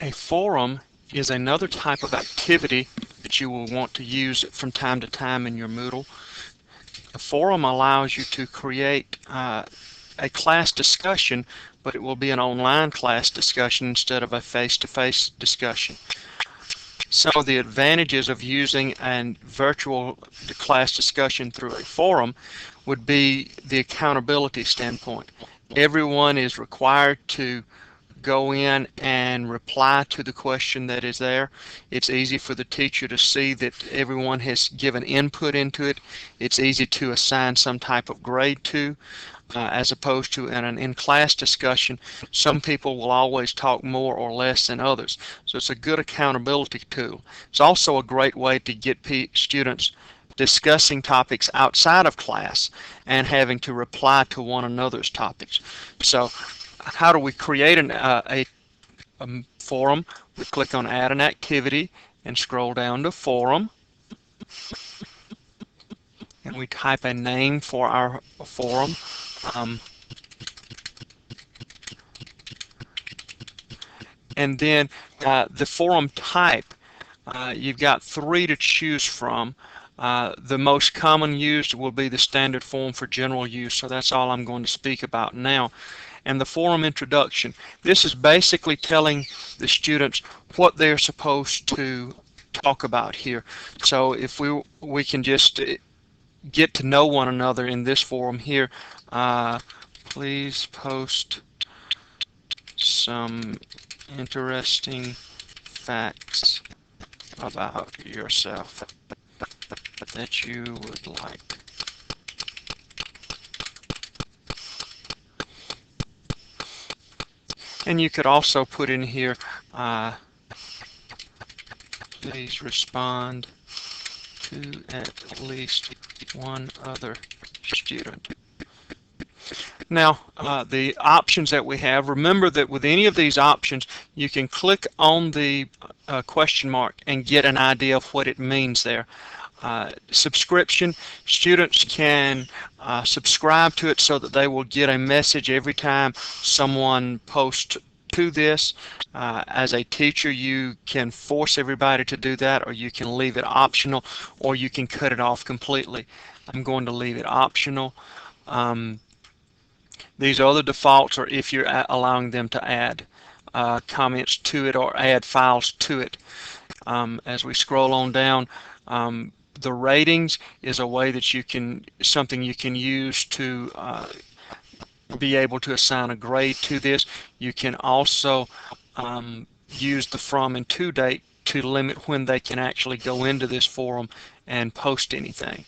A forum is another type of activity that you will want to use from time to time in your Moodle. A forum allows you to create a class discussion, but it will be an online class discussion instead of a face-to-face discussion. Some of the advantages of using a virtual class discussion through a forum would be the accountability standpoint. Everyone is required to go in and reply to the question that is there. It's easy for the teacher to see that everyone has given input into it. It's easy to assign some type of grade to, as opposed to in an in-class discussion, some people will always talk more or less than others. So it's a good accountability tool. It's also a great way to get students discussing topics outside of class and having to reply to one another's topics. So how do we create a forum? We click on Add an Activity and scroll down to Forum. And we type a name for our forum. And then the forum type, you've got 3 to choose from. The most common used will be the standard form for general use, so that's all I'm going to speak about now. And the forum introduction. This is basically telling the students what they're supposed to talk about here. So if we can just get to know one another in this forum here. Please post some interesting facts about yourself that you would like. And you could also put in here, please respond to at least one other student. Now, the options that we have, remember that with any of these options, you can click on the question mark and get an idea of what it means there. Subscription, students can subscribe to it so that they will get a message every time someone posts to this. As a teacher, you can force everybody to do that, or you can leave it optional, or you can cut it off completely. I'm going to leave it optional. These other defaults are if you're allowing them to add comments to it or add files to it. As we scroll on down, the ratings is a way that you can, something you can use to be able to assign a grade to this. You can also use the from and to date to limit when they can actually go into this forum and post anything.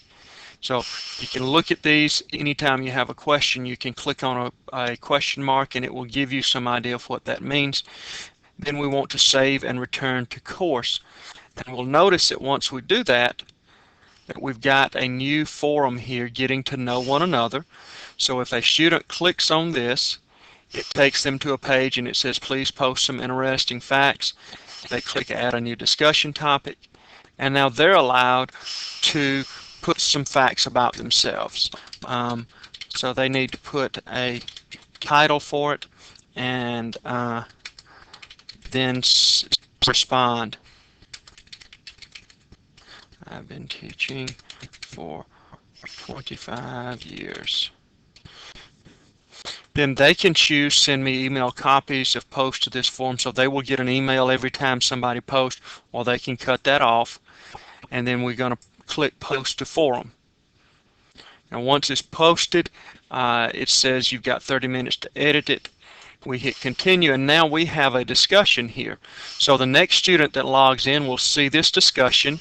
So you can look at these anytime you have a question. You can click on a question mark and it will give you some idea of what that means. Then we want to save and return to course. And we'll notice that once we do that, we've got a new forum here, getting to know one another. So if a student clicks on this, it takes them to a page and it says please post some interesting facts. They click add a new discussion topic, and now they're allowed to put some facts about themselves. So they need to put a title for it and then respond. I've been teaching for 25 years. Then they can choose send me email copies of posts to this forum, so they will get an email every time somebody posts, or they can cut that off. And then we're going to click post to forum. Now once it's posted, it says you've got 30 minutes to edit it. We hit continue, and now we have a discussion here. So the next student that logs in will see this discussion,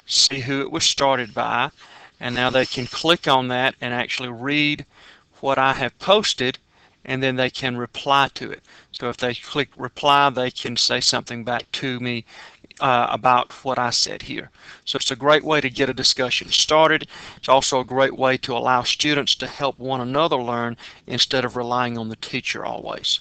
see who it was started by, and now they can click on that and actually read what I have posted, and then they can reply to it. So if they click reply, they can say something back to me about what I said here. So it's a great way to get a discussion started. It's also a great way to allow students to help one another learn instead of relying on the teacher always.